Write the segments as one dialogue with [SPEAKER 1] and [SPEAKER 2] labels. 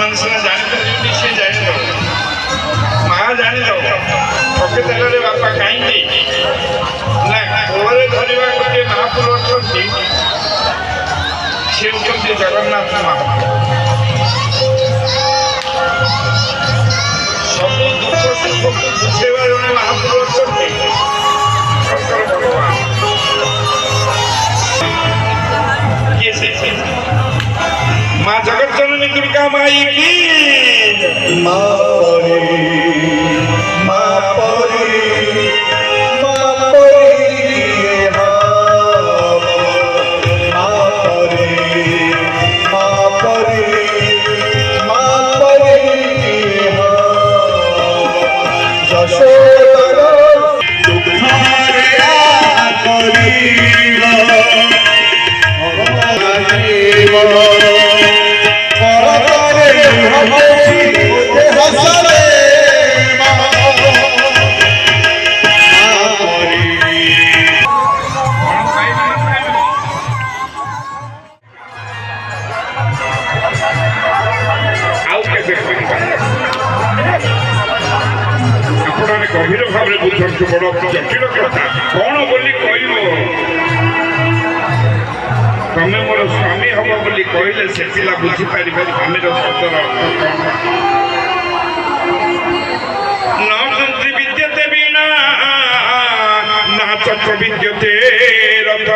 [SPEAKER 1] तुमने सीना जानी सी जानी माँ जानी पके तेल बापा कहीं ना घरे धरवा गोटे महापुर सी हूँ जगन्नाथ महाप्रभु सब दुख सुख को बुझेवा जड़े महापुर भगवान माँ जगत जननी दुर्गा माई की गभीर भाव में बुझु बड़ जटिल कथा कौन बोली कह तमें मोर स्वामी हम बोली कहले से पिला बुझीपार स्वामीर शब्दर न मंत्री विद्यते बिना ना चक्र विद्यते रथ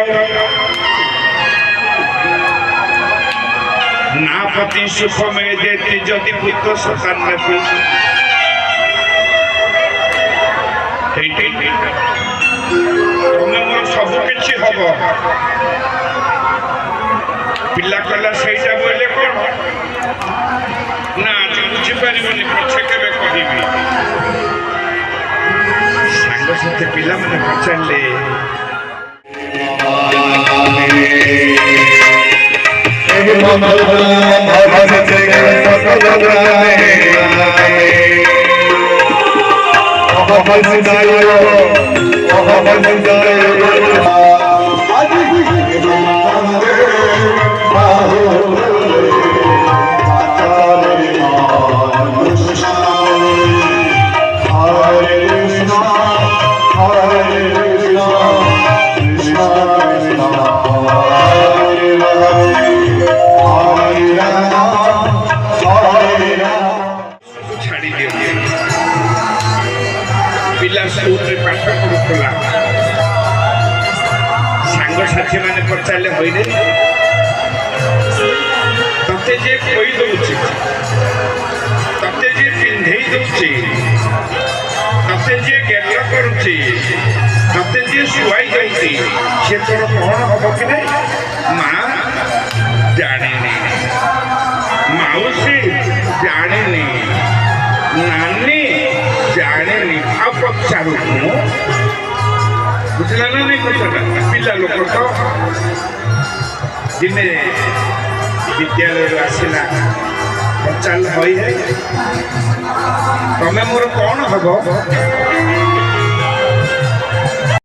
[SPEAKER 1] ना पति सुख में देती जदि पुत्र सतान्नति तुम सब कि हम पिला कला से बोले कौन ना आज बुझीपार पछे के कहबी सांग साथी पिला मैंने पचारे पिला स्कूल पाठ पढ़ुला सांगसाथी मैंने पचारे हईरे ते जे कही दौचे ते जे पिंधे दौचे ते जे गेल करुचे ते जे शुआई जाइए से तोर कौन हम कि माँ जाने मौसी जाने नानी जाने पचारू बुझला ना नहीं कथा पिला लोक तो दिने विद्यालय आसला पचार हई है तमें मोर कौन हम